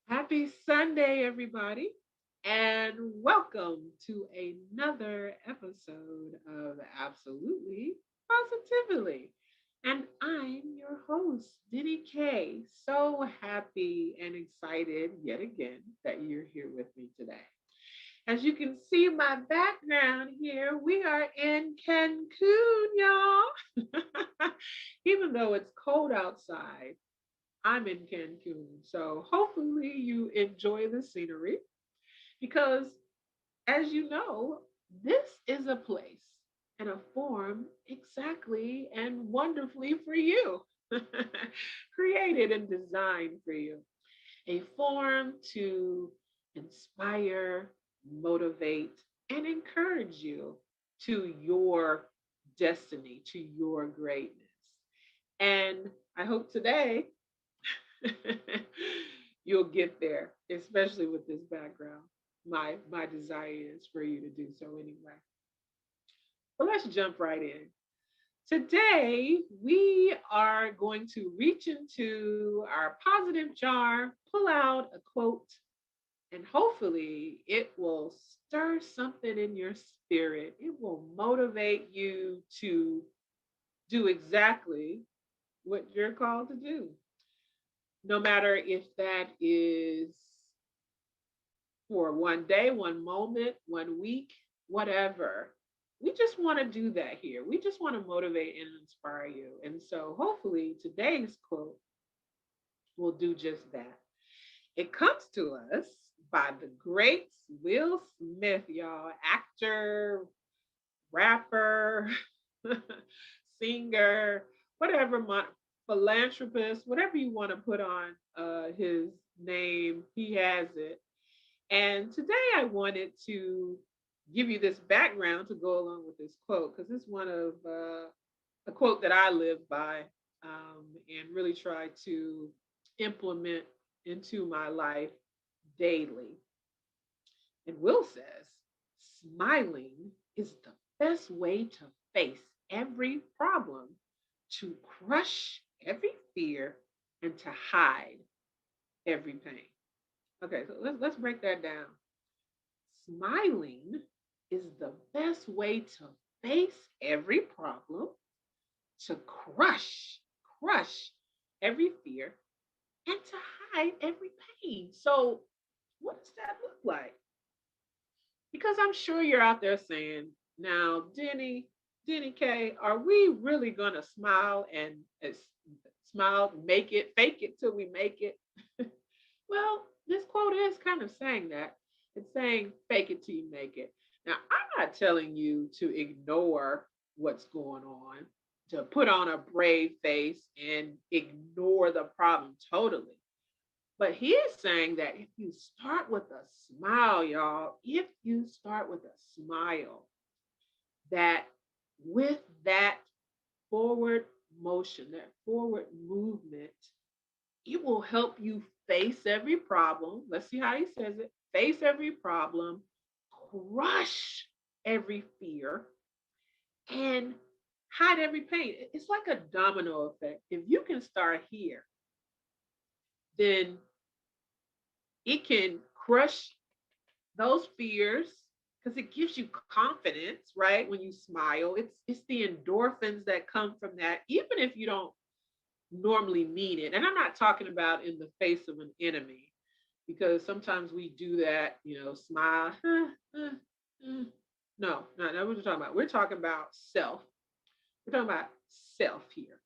Happy Sunday, everybody, and welcome to another episode of Absolutely Positively. And I'm your host, Deni Kay. So happy and excited yet again that you're here with me today. As you can see my background here, we are in Cancun, y'all. Even though it's cold outside, I'm in Cancun. So hopefully you enjoy the scenery because, as you know, this is a place and a form exactly and wonderfully for you, created and designed for you. A form to inspire, motivate, and encourage you to your destiny, to your greatness. And I hope today you'll get there, especially with this background. My desire is for you to do so anyway. Well, let's jump right in. Today, we are going to reach into our positive jar, pull out a quote, and hopefully it will stir something in your spirit. It will motivate you to do exactly what you're called to do. No matter if that is for one day, one moment, one week, whatever. We just want to do that here. We just want to motivate and inspire you. And so hopefully today's quote will do just that. It comes to us by the great Will Smith, y'all, actor, rapper, singer, whatever, philanthropist, whatever you want to put on his name, he has it. And today I wanted to give you this background to go along with this quote because it's one of a quote that I live by and really try to implement into my life daily. And Will says, smiling is the best way to face every problem, to crush every fear, and to hide every pain. Okay, so let's break that down. Smiling is the best way to face every problem, to crush every fear, and to hide every pain. So, what does that look like? Because I'm sure you're out there saying, now, Deni Kay, are we really gonna smile and smile, make it, fake it till we make it? Well, this quote is kind of saying that. It's saying fake it till you make it. Now, I'm not telling you to ignore what's going on, to put on a brave face and ignore the problem totally. But he is saying that if you start with a smile, y'all, if you start with a smile, that with that forward motion, that forward movement, it will help you face every problem. Let's see how he says it: face every problem, crush every fear, and hide every pain. It's like a domino effect. If you can start here, then it can crush those fears because it gives you confidence, right? When you smile, it's the endorphins that come from that, even if you don't normally mean it. And I'm not talking about in the face of an enemy, because sometimes we do that, smile. No, not what we're talking about. We're talking about self. We're talking about self here.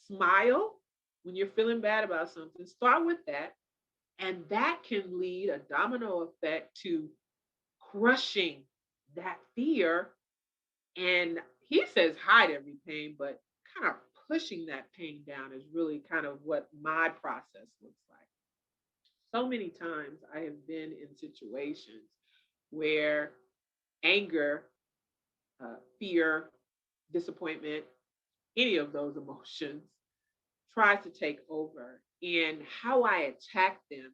Smile when you're feeling bad about something. Start with that. And that can lead a domino effect to crushing that fear And he says hide every pain, but kind of pushing that pain down is really kind of what my process looks like. So many times I have been in situations where anger, fear, disappointment, any of those emotions tries to take over, and how I attack them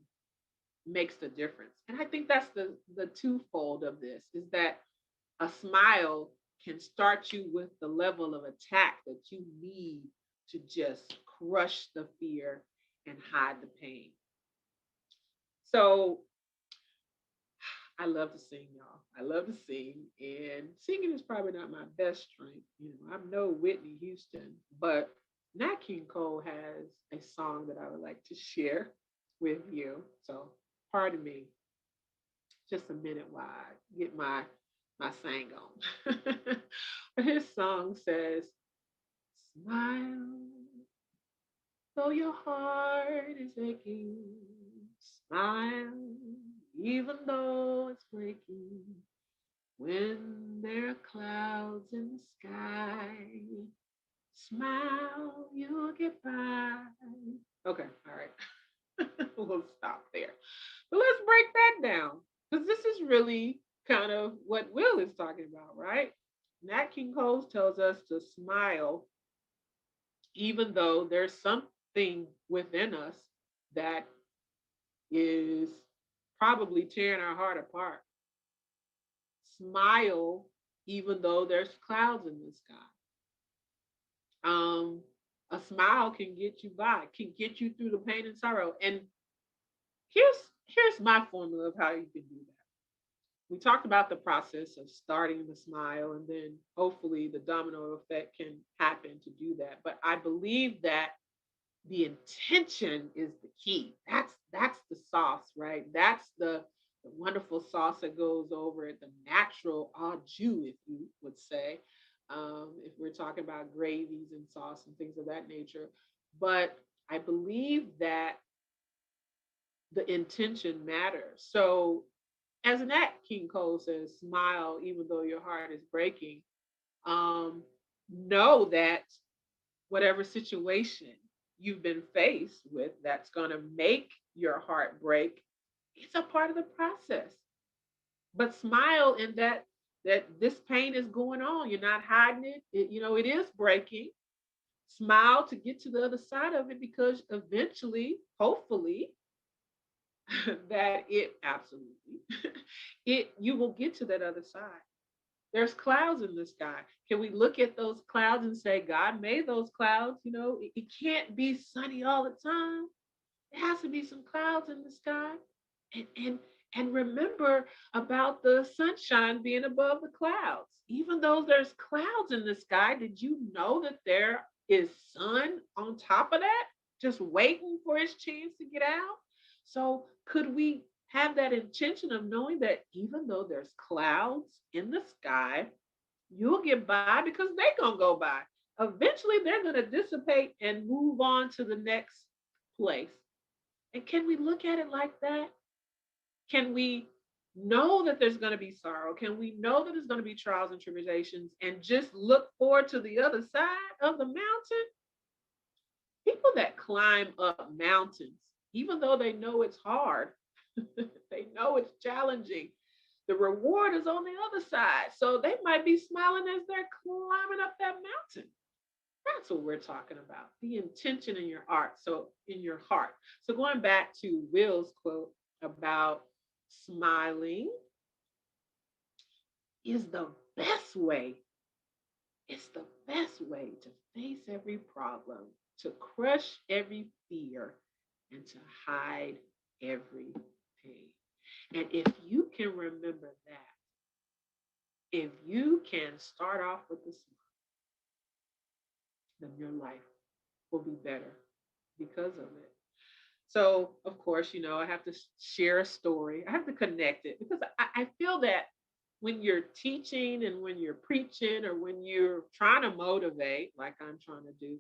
makes the difference. And I think that's the twofold of this is that a smile can start you with the level of attack that you need to just crush the fear and hide the pain. So I love to sing, y'all. I love to sing, and singing is probably not my best strength. I'm no Whitney Houston, but Nat King Cole has a song that I would like to share with you. So, pardon me, just a minute while I get my sang on. But his song says, "Smile, though your heart is aching. Smile, even though it's breaking. When there are clouds in the sky, smile, you'll get by." Okay, all right. We'll stop there. But let's break that down because this is really kind of what Will is talking about, right? Nat King Cole tells us to smile even though there's something within us that is probably tearing our heart apart. Smile even though there's clouds in the sky. Um, a smile can get you by, can get you through the pain and sorrow. And here's my formula of how you can do that. We talked about the process of starting the smile, and then hopefully the domino effect can happen to do that. But I believe that the intention is the key. That's the sauce, right? That's the wonderful sauce that goes over it, the natural au jus, if you would say, if we're talking about gravies and sauce and things of that nature. But I believe that the intention matters. So, as Nat King Cole says, smile even though your heart is breaking. Um, know that whatever situation you've been faced with that's going to make your heart break, it's a part of the process. But smile in that this pain is going on. You're not hiding it. It is breaking. Smile to get to the other side of it because eventually, hopefully, that it absolutely it you will get to that other side. There's clouds in the sky. Can we look at those clouds and say, God made those clouds? It can't be sunny all the time. There has to be some clouds in the sky. And and and remember about the sunshine being above the clouds. Even though there's clouds in the sky, did you know that there is sun on top of that, just waiting for its chance to get out? So could we have that intention of knowing that even though there's clouds in the sky, you'll get by because they're going to go by. Eventually, they're going to dissipate and move on to the next place. And can we look at it like that? Can we know that there's going to be sorrow? Can we know that there's going to be trials and tribulations and just look forward to the other side of the mountain? People that climb up mountains, even though they know it's hard, they know it's challenging, the reward is on the other side. So they might be smiling as they're climbing up that mountain. That's what we're talking about. The intention in your art. So in your heart. So going back to Will's quote about smiling is the best way. It's the best way to face every problem, to crush every fear, and to hide every pain. And if you can remember that, if you can start off with a smile, then your life will be better because of it. So, of course, I have to share a story. I have to connect it because I feel that when you're teaching and when you're preaching or when you're trying to motivate, like I'm trying to do,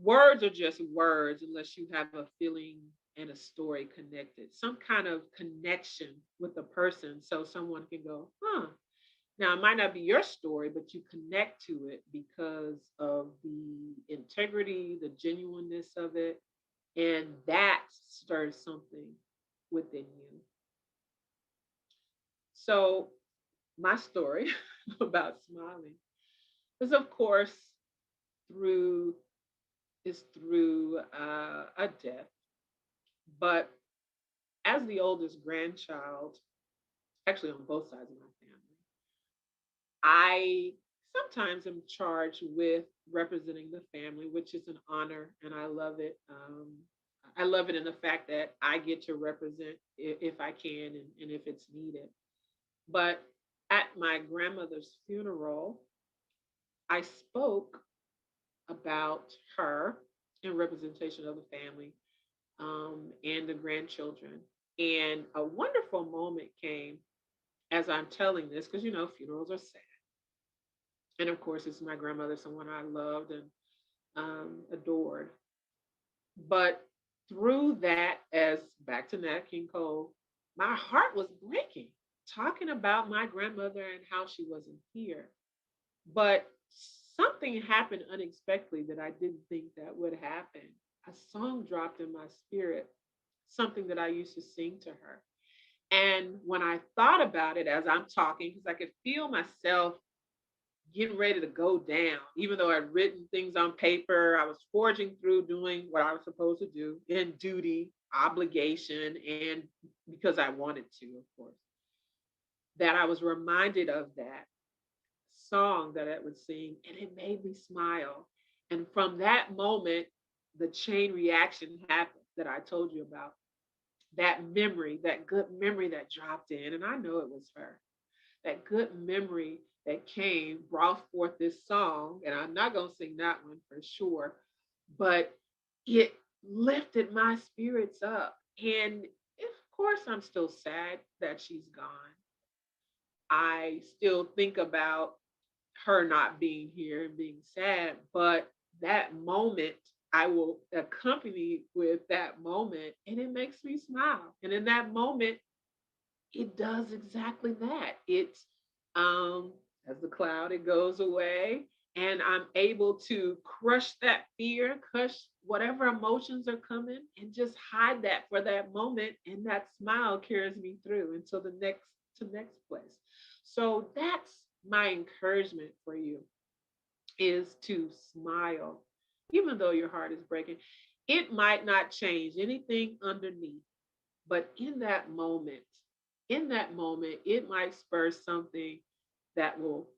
words are just words unless you have a feeling and a story connected, some kind of connection with the person so someone can go, huh, Now, it might not be your story, but you connect to it because of the integrity, the genuineness of it, and that stirs something within you. So, my story about smiling is, of course, through through a death. But as the oldest grandchild, actually on both sides of my family, I sometimes am charged with representing the family, which is an honor, and I love it. I love it in the fact that I get to represent if I can and if it's needed. But at my grandmother's funeral, I spoke about her in representation of the family and the grandchildren. And a wonderful moment came as I'm telling this, because funerals are sad. And of course, it's my grandmother, someone I loved and adored. But through that, as back to Nat King Cole, my heart was breaking talking about my grandmother and how she wasn't here. But something happened unexpectedly that I didn't think that would happen. A song dropped in my spirit, something that I used to sing to her. And when I thought about it as I'm talking, because I could feel myself getting ready to go down, even though I'd written things on paper, I was forging through doing what I was supposed to do in duty, obligation, and because I wanted to, of course, that I was reminded of that song that I would sing, and it made me smile. And from that moment, the chain reaction happened that I told you about. That memory, that good memory that dropped in, and I know it was her. That good memory that came brought forth this song, and I'm not going to sing that one for sure, but it lifted my spirits up. And of course, I'm still sad that she's gone. I still think about her not being here and being sad, but that moment I will accompany with that moment, and it makes me smile. And in that moment, it does exactly that. It's as the cloud, it goes away, and I'm able to crush that fear, crush whatever emotions are coming, and just hide that for that moment. And that smile carries me through until the next place. So that's my encouragement for you is to smile, even though your heart is breaking. It might not change anything underneath, but in that moment, it might spur something that will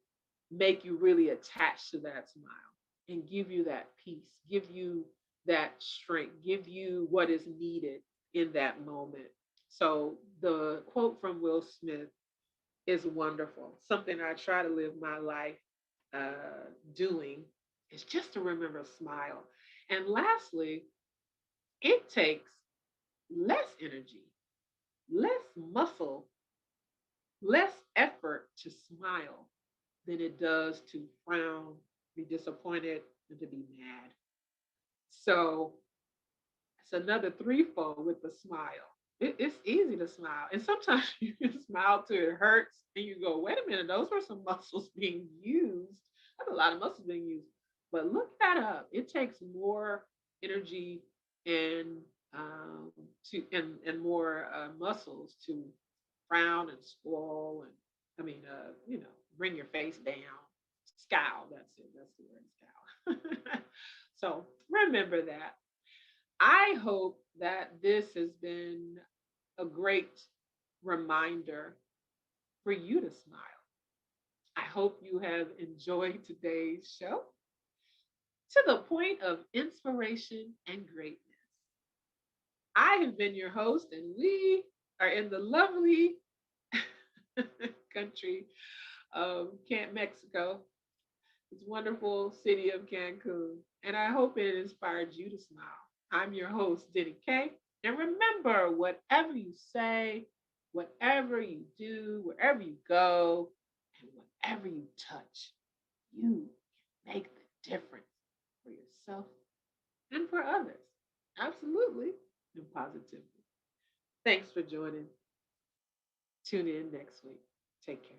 make you really attached to that smile and give you that peace, give you that strength, give you what is needed in that moment. So the quote from Will Smith is wonderful. Something I try to live my life doing is just to remember smile. And lastly, it takes less energy, less muscle, less effort to smile than it does to frown, be disappointed, and to be mad. So it's another threefold with the smile. It's easy to smile. And sometimes you can smile till it hurts and you go, wait a minute, those were some muscles being used. That's a lot of muscles being used. But look that up. It takes more energy and and more muscles to frown and squall and bring your face down. Scowl. That's it. That's the word, scowl. So remember that. I hope that this has been a great reminder for you to smile. I hope you have enjoyed today's show to the point of inspiration and greatness. I have been your host, and we are in the lovely country of Mexico, this wonderful city of Cancun. And I hope it inspired you to smile. I'm your host, Deni Kay. And remember, whatever you say, whatever you do, wherever you go, and whatever you touch, you can make the difference for yourself and for others. Absolutely. And positively. Thanks for joining. Tune in next week. Take care.